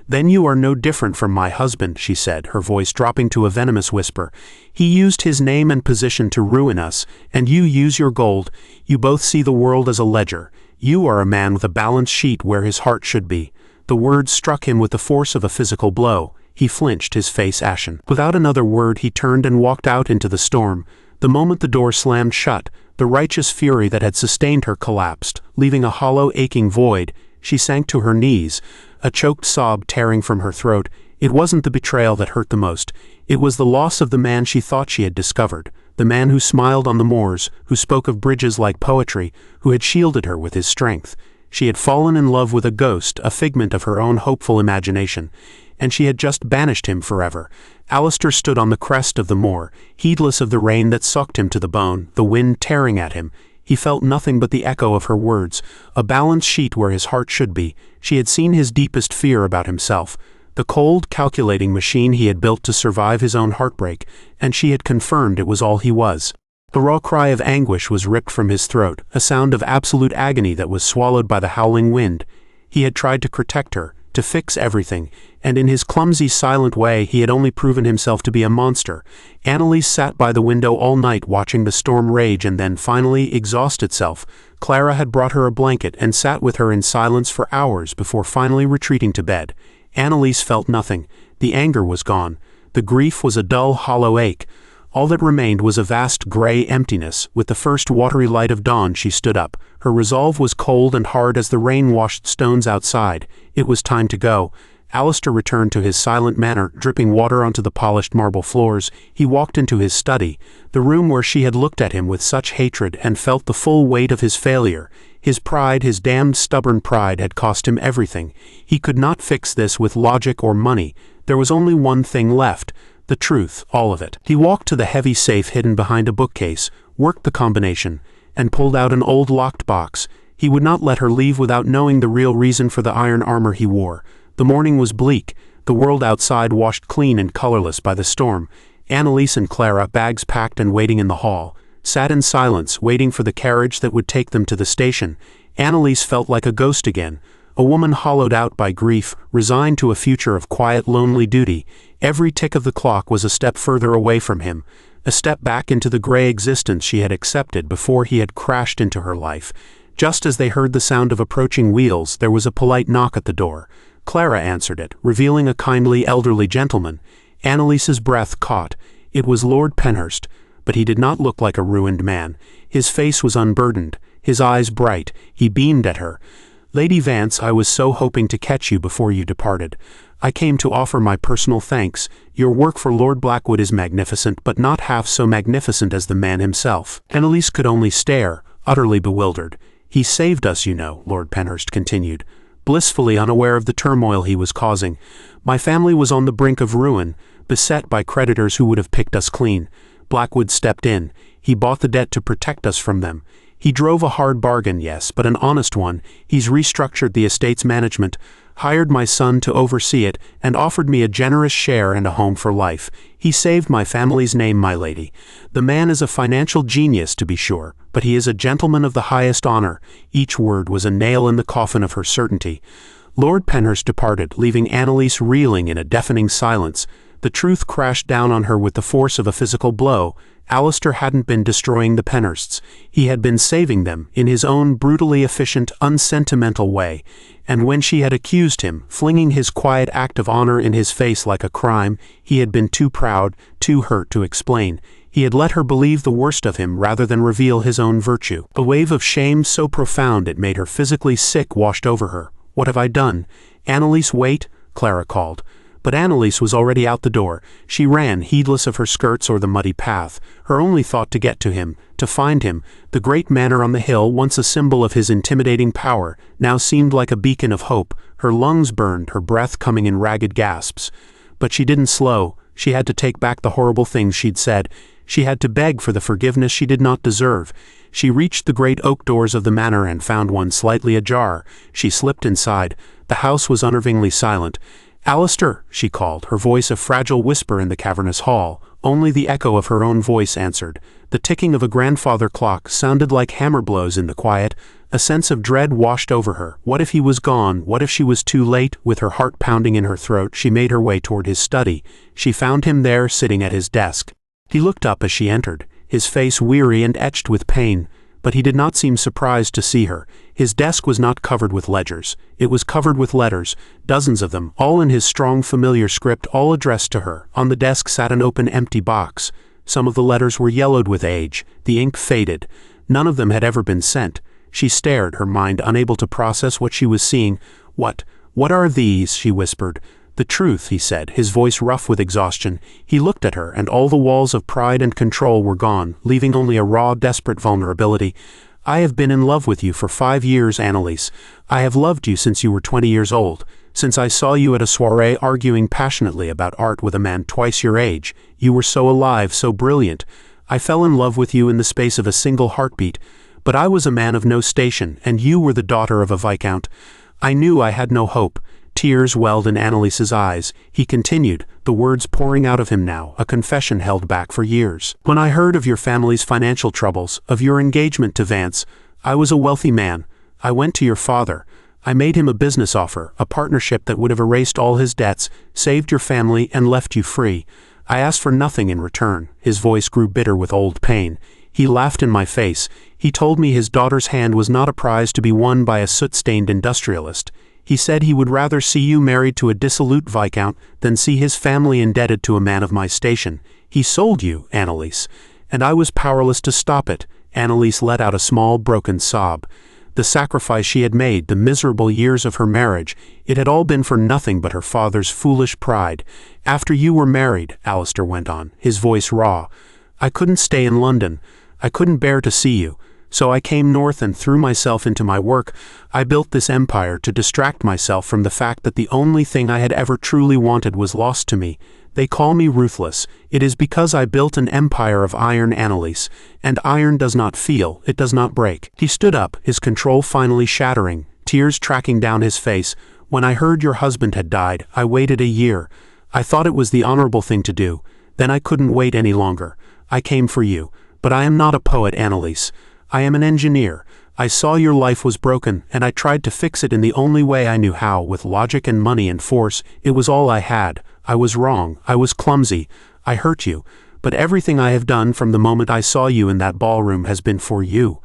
"Then you are no different from my husband," she said, her voice dropping to a venomous whisper. "He used his name and position to ruin us, and you use your gold. You both see the world as a ledger. You are a man with a balance sheet where his heart should be." The words struck him with the force of a physical blow. He flinched, his face ashen. Without another word, he turned and walked out into the storm. The moment the door slammed shut, the righteous fury that had sustained her collapsed, leaving a hollow, aching void. She sank to her knees, a choked sob tearing from her throat. It wasn't the betrayal that hurt the most. It was the loss of the man she thought she had discovered, the man who smiled on the moors, who spoke of bridges like poetry, who had shielded her with his strength. She had fallen in love with a ghost, a figment of her own hopeful imagination, and she had just banished him forever. Alistair stood on the crest of the moor, heedless of the rain that sucked him to the bone, the wind tearing at him. He felt nothing but the echo of her words, a balance sheet where his heart should be. She had seen his deepest fear about himself, the cold, calculating machine he had built to survive his own heartbreak, and she had confirmed it was all he was. The raw cry of anguish was ripped from his throat, a sound of absolute agony that was swallowed by the howling wind. He had tried to protect her, to fix everything, and in his clumsy, silent way he had only proven himself to be a monster. Annelise sat by the window all night watching the storm rage and then finally exhaust itself. Clara had brought her a blanket and sat with her in silence for hours before finally retreating to bed. Annelise felt nothing. The anger was gone. The grief was a dull, hollow ache. All that remained was a vast gray emptiness. With the first watery light of dawn she stood up. Her resolve was cold and hard as the rain-washed stones outside. It was time to go. Alistair returned to his silent manner, dripping water onto the polished marble floors. He walked into his study, the room where she had looked at him with such hatred and felt the full weight of his failure. His pride, his damned stubborn pride, had cost him everything. He could not fix this with logic or money. There was only one thing left. The truth, all of it. He walked to the heavy safe hidden behind a bookcase, worked the combination, and pulled out an old locked box. He would not let her leave without knowing the real reason for the iron armor he wore. The morning was bleak, the world outside washed clean and colorless by the storm. Annelise and Clara, bags packed and waiting in the hall, sat in silence, waiting for the carriage that would take them to the station. Annelise felt like a ghost again, a woman hollowed out by grief, resigned to a future of quiet, lonely duty. Every tick of the clock was a step further away from him, a step back into the gray existence she had accepted before he had crashed into her life. Just as they heard the sound of approaching wheels, there was a polite knock at the door. Clara answered it, revealing a kindly, elderly gentleman. Annelise's breath caught. It was Lord Penhurst, but he did not look like a ruined man. His face was unburdened, his eyes bright. He beamed at her. "Lady Vance, I was so hoping to catch you before you departed. I came to offer my personal thanks. Your work for Lord Blackwood is magnificent, but not half so magnificent as the man himself." Annelise could only stare, utterly bewildered. "He saved us, you know," Lord Penhurst continued, blissfully unaware of the turmoil he was causing. "My family was on the brink of ruin, beset by creditors who would have picked us clean. Blackwood stepped in. He bought the debt to protect us from them. He drove a hard bargain, yes, but an honest one. He's restructured the estate's management, hired my son to oversee it, and offered me a generous share and a home for life. He saved my family's name, my lady. The man is a financial genius, to be sure, but he is a gentleman of the highest honor." Each word was a nail in the coffin of her certainty. Lord Penhurst departed, leaving Annelise reeling in a deafening silence. The truth crashed down on her with the force of a physical blow. Alistair hadn't been destroying the Penhursts. He had been saving them, in his own brutally efficient, unsentimental way. And when she had accused him, flinging his quiet act of honor in his face like a crime, he had been too proud, too hurt to explain. He had let her believe the worst of him rather than reveal his own virtue. A wave of shame so profound it made her physically sick washed over her. "What have I done?" "Annelise, wait," Clara called. But Annelise was already out the door. She ran, heedless of her skirts or the muddy path, her only thought to get to him, to find him. The great manor on the hill, once a symbol of his intimidating power, now seemed like a beacon of hope. Her lungs burned, her breath coming in ragged gasps. But she didn't slow. She had to take back the horrible things she'd said. She had to beg for the forgiveness she did not deserve. She reached the great oak doors of the manor and found one slightly ajar. She slipped inside. The house was unnervingly silent. "Alistair," she called, her voice a fragile whisper in the cavernous hall. Only the echo of her own voice answered. The ticking of a grandfather clock sounded like hammer blows in the quiet. A sense of dread washed over her. What if he was gone? What if she was too late? With her heart pounding in her throat, she made her way toward his study. She found him there, sitting at his desk. He looked up as she entered, his face weary and etched with pain, but he did not seem surprised to see her. His desk was not covered with ledgers. It was covered with letters, dozens of them, all in his strong, familiar script, all addressed to her. On the desk sat an open, empty box. Some of the letters were yellowed with age. The ink faded. None of them had ever been sent. She stared, her mind unable to process what she was seeing. What are these?" she whispered. "The truth," he said, his voice rough with exhaustion. He looked at her, and all the walls of pride and control were gone, leaving only a raw, desperate vulnerability. "I have been in love with you for 5 years, Annelise. I have loved you since you were 20 years old. Since I saw you at a soirée arguing passionately about art with a man twice your age. You were so alive, so brilliant. I fell in love with you in the space of a single heartbeat. But I was a man of no station, and you were the daughter of a viscount. I knew I had no hope." Tears welled in Annelise's eyes. He continued, the words pouring out of him now, a confession held back for years. "When I heard of your family's financial troubles, of your engagement to Vance, I was a wealthy man. I went to your father. I made him a business offer, a partnership that would have erased all his debts, saved your family, and left you free. I asked for nothing in return." His voice grew bitter with old pain. He laughed in my face. He told me his daughter's hand was not a prize to be won by a soot-stained industrialist. He said he would rather see you married to a dissolute viscount than see his family indebted to a man of my station. He sold you, Annelise, and I was powerless to stop it." Annelise let out a small, broken sob. The sacrifice she had made, the miserable years of her marriage, it had all been for nothing but her father's foolish pride. "After you were married," Alistair went on, his voice raw, "I couldn't stay in London. I couldn't bear to see you. So I came north and threw myself into my work. I built this empire to distract myself from the fact that the only thing I had ever truly wanted was lost to me. They call me ruthless. It is because I built an empire of iron, Annelise, and iron does not feel, it does not break." He stood up, his control finally shattering, tears tracking down his face. "When I heard your husband had died, I waited a year. I thought it was the honorable thing to do. Then I couldn't wait any longer. I came for you. But I am not a poet, Annelise. I am an engineer. I saw your life was broken, and I tried to fix it in the only way I knew how, with logic and money and force. It was all I had. I was wrong. I was clumsy. I hurt you. But everything I have done from the moment I saw you in that ballroom has been for you.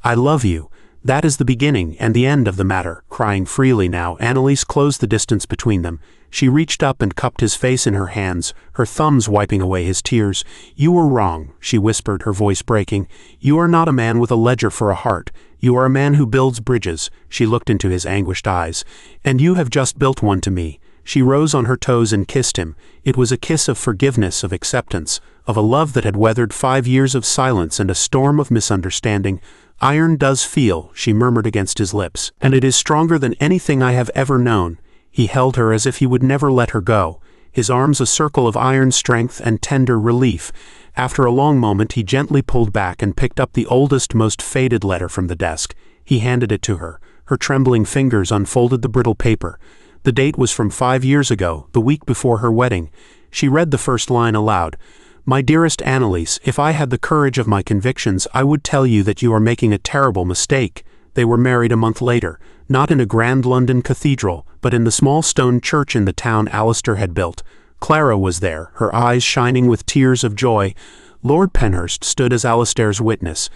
I love you. That is the beginning and the end of the matter." Crying freely now, Annelise closed the distance between them. She reached up and cupped his face in her hands, her thumbs wiping away his tears. "You were wrong," she whispered, her voice breaking. "You are not a man with a ledger for a heart. You are a man who builds bridges." She looked into his anguished eyes. "And you have just built one to me." She rose on her toes and kissed him. It was a kiss of forgiveness, of acceptance, of a love that had weathered 5 years of silence and a storm of misunderstanding. "Iron does feel," she murmured against his lips, "and it is stronger than anything I have ever known." He held her as if he would never let her go, his arms a circle of iron strength and tender relief. After a long moment he gently pulled back and picked up the oldest, most faded letter from the desk. He handed it to her. Her trembling fingers unfolded the brittle paper. The date was from 5 years ago, the week before her wedding. She read the first line aloud. "My dearest Annelise, if I had the courage of my convictions, I would tell you that you are making a terrible mistake." They were married a month later, not in a grand London cathedral, but in the small stone church in the town Alistair had built. Clara was there, her eyes shining with tears of joy. Lord Penhurst stood as Alistair's witness.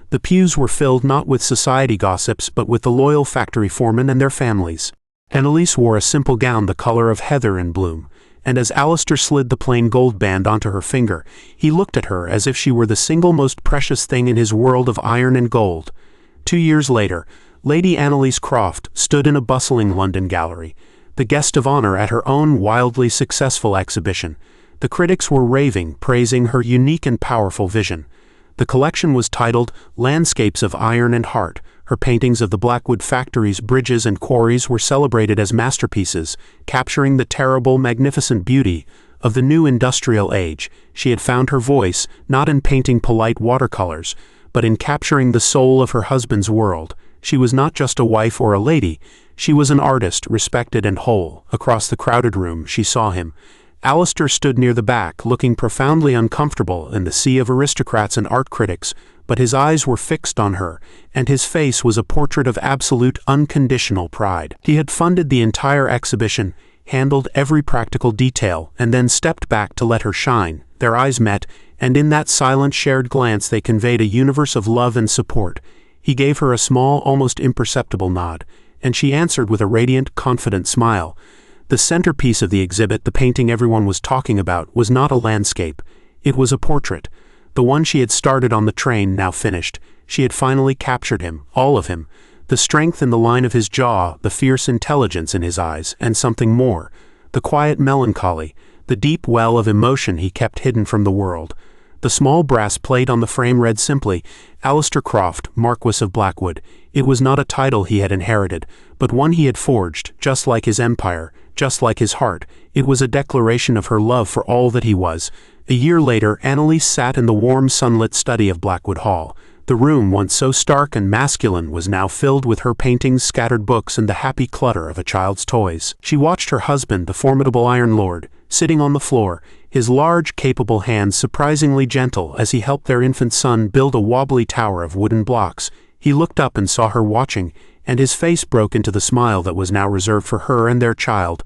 The pews were filled not with society gossips, but with the loyal factory foremen and their families. Annelise wore a simple gown the color of heather in bloom, and as Alistair slid the plain gold band onto her finger, he looked at her as if she were the single most precious thing in his world of iron and gold. 2 years later, Lady Annelise Croft stood in a bustling London gallery, the guest of honor at her own wildly successful exhibition. The critics were raving, praising her unique and powerful vision. The collection was titled Landscapes of Iron and Heart. Her paintings of the Blackwood factories, bridges, and quarries were celebrated as masterpieces, capturing the terrible, magnificent beauty of the new industrial age. She had found her voice, not in painting polite watercolors, but in capturing the soul of her husband's world. She was not just a wife or a lady, she was an artist, respected and whole. Across the crowded room she saw him. Alistair stood near the back, looking profoundly uncomfortable in the sea of aristocrats and art critics, but his eyes were fixed on her, and his face was a portrait of absolute, unconditional pride. He had funded the entire exhibition, handled every practical detail, and then stepped back to let her shine. Their eyes met, and in that silent shared glance they conveyed a universe of love and support. He gave her a small, almost imperceptible nod, and she answered with a radiant, confident smile. The centerpiece of the exhibit, the painting everyone was talking about, was not a landscape. It was a portrait. The one she had started on the train, now finished. She had finally captured him, all of him. The strength in the line of his jaw, the fierce intelligence in his eyes, and something more. The quiet melancholy, the deep well of emotion he kept hidden from the world. The small brass plate on the frame read simply, Alistair Croft, Marquis of Blackwood. It was not a title he had inherited, but one he had forged, just like his empire, just like his heart. It was a declaration of her love for all that he was. A year later, Annelise sat in the warm, sunlit study of Blackwood Hall. The room, once so stark and masculine, was now filled with her paintings, scattered books, and the happy clutter of a child's toys. She watched her husband, the formidable Iron Lord, sitting on the floor, his large, capable hands surprisingly gentle as he helped their infant son build a wobbly tower of wooden blocks. He looked up and saw her watching, and his face broke into the smile that was now reserved for her and their child.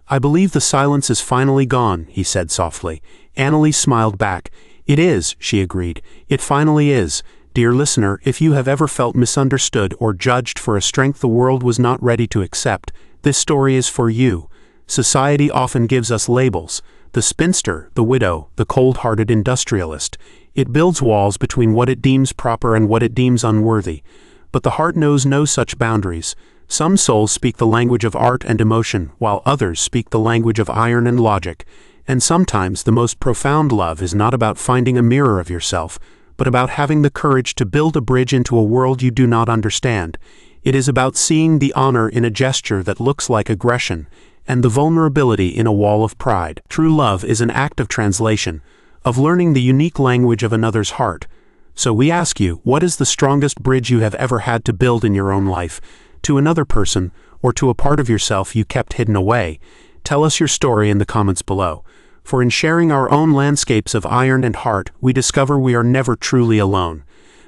"I believe the silence is finally gone," he said softly. Annelise smiled back. "It is," she agreed. "It finally is. Dear listener, if you have ever felt misunderstood or judged for a strength the world was not ready to accept, this story is for you. Society often gives us labels. The spinster, the widow, the cold-hearted industrialist. It builds walls between what it deems proper and what it deems unworthy. But the heart knows no such boundaries. Some souls speak the language of art and emotion, while others speak the language of iron and logic. And sometimes the most profound love is not about finding a mirror of yourself, but about having the courage to build a bridge into a world you do not understand. It is about seeing the honor in a gesture that looks like aggression, and the vulnerability in a wall of pride. True love is an act of translation, of learning the unique language of another's heart. So we ask you, what is the strongest bridge you have ever had to build in your own life, to another person, or to a part of yourself you kept hidden away? Tell us your story in the comments below. For in sharing our own landscapes of iron and heart, we discover we are never truly alone.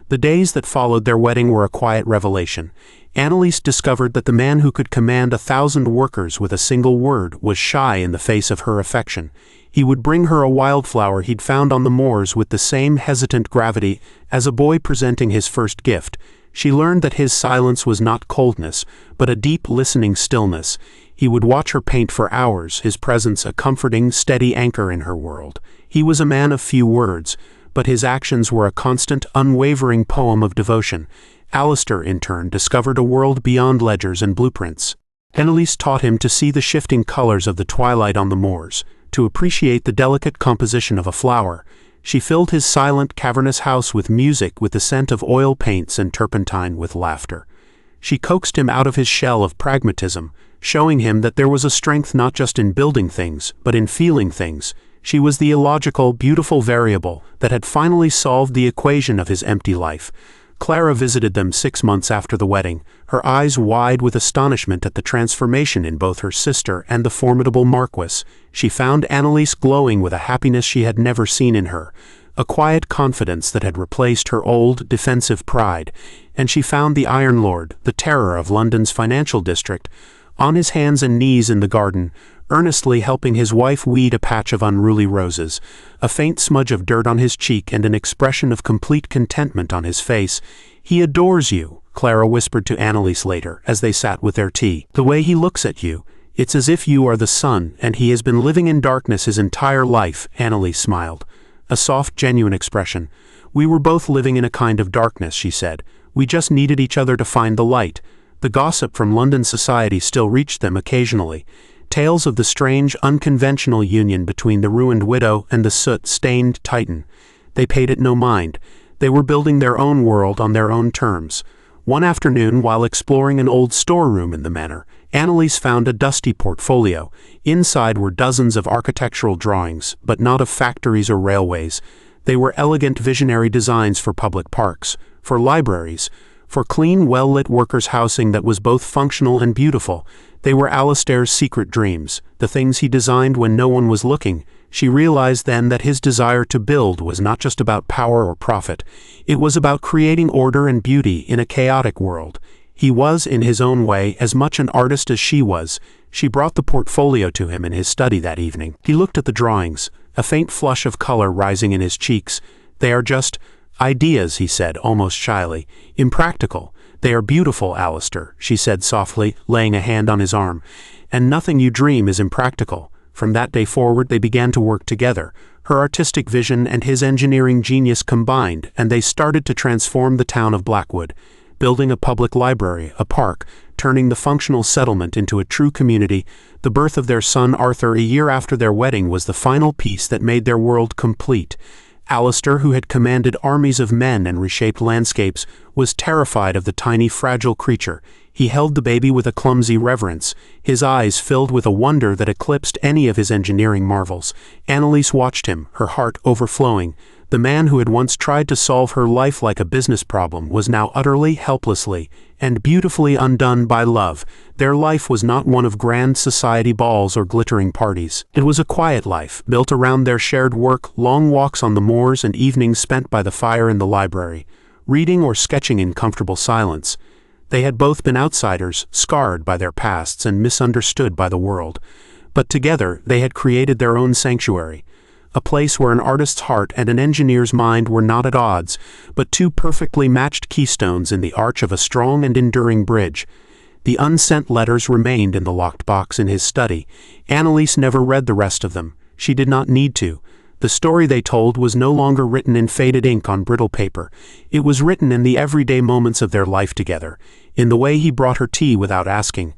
The days that followed their wedding were a quiet revelation. Annelise discovered that the man who could command 1,000 workers with a single word was shy in the face of her affection. He would bring her a wildflower he'd found on the moors with the same hesitant gravity as a boy presenting his first gift. She learned that his silence was not coldness, but a deep listening stillness. He would watch her paint for hours, his presence a comforting, steady anchor in her world. He was a man of few words, but his actions were a constant, unwavering poem of devotion. Alistair, in turn, discovered a world beyond ledgers and blueprints. Annelise taught him to see the shifting colors of the twilight on the moors, to appreciate the delicate composition of a flower. She filled his silent, cavernous house with music, with the scent of oil paints, and turpentine with laughter. She coaxed him out of his shell of pragmatism, showing him that there was a strength not just in building things, but in feeling things. She was the illogical, beautiful variable that had finally solved the equation of his empty life. Clara visited them 6 months after the wedding, her eyes wide with astonishment at the transformation in both her sister and the formidable Marquis. She found Annelise glowing with a happiness she had never seen in her, a quiet confidence that had replaced her old, defensive pride, and she found the Iron Lord, the terror of London's financial district, on his hands and knees in the garden, earnestly helping his wife weed a patch of unruly roses, a faint smudge of dirt on his cheek and an expression of complete contentment on his face. "He adores you," Clara whispered to Annelise later, as they sat with their tea. "The way he looks at you, it's as if you are the sun, and he has been living in darkness his entire life." Annelise smiled, a soft, genuine expression. "We were both living in a kind of darkness," she said. "We just needed each other to find the light." The gossip from London society still reached them occasionally. Tales of the strange, unconventional union between the ruined widow and the soot-stained Titan. They paid it no mind. They were building their own world on their own terms. One afternoon, while exploring an old storeroom in the manor, Annelise found a dusty portfolio. Inside were dozens of architectural drawings, but not of factories or railways. They were elegant visionary designs for public parks, for libraries, for clean, well-lit workers' housing that was both functional and beautiful. They were Alistair's secret dreams, the things he designed when no one was looking. She realized then that his desire to build was not just about power or profit. It was about creating order and beauty in a chaotic world. He was, in his own way, as much an artist as she was. She brought the portfolio to him in his study that evening. He looked at the drawings, a faint flush of color rising in his cheeks. "They are just ideas," he said, almost shyly. "Impractical. They are beautiful, Alistair," she said softly, laying a hand on his arm. "And nothing you dream is impractical." From that day forward they began to work together. Her artistic vision and his engineering genius combined, and they started to transform the town of Blackwood, building a public library, a park, turning the functional settlement into a true community. The birth of their son Arthur a year after their wedding was the final piece that made their world complete. Alistair, who had commanded armies of men and reshaped landscapes, was terrified of the tiny, fragile creature. He held the baby with a clumsy reverence, his eyes filled with a wonder that eclipsed any of his engineering marvels. Annelise watched him, her heart overflowing. The man who had once tried to solve her life like a business problem was now utterly, helplessly, and beautifully undone by love. Their life was not one of grand society balls or glittering parties. It was a quiet life, built around their shared work, long walks on the moors and evenings spent by the fire in the library, reading or sketching in comfortable silence. They had both been outsiders, scarred by their pasts and misunderstood by the world. But together they had created their own sanctuary, a place where an artist's heart and an engineer's mind were not at odds, but two perfectly matched keystones in the arch of a strong and enduring bridge. The unsent letters remained in the locked box in his study. Annelise never read the rest of them. She did not need to. The story they told was no longer written in faded ink on brittle paper. It was written in the everyday moments of their life together, in the way he brought her tea without asking,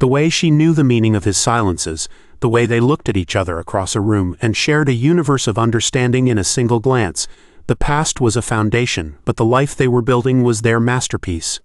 the way she knew the meaning of his silences, the way they looked at each other across a room and shared a universe of understanding in a single glance. The past was a foundation, but the life they were building was their masterpiece.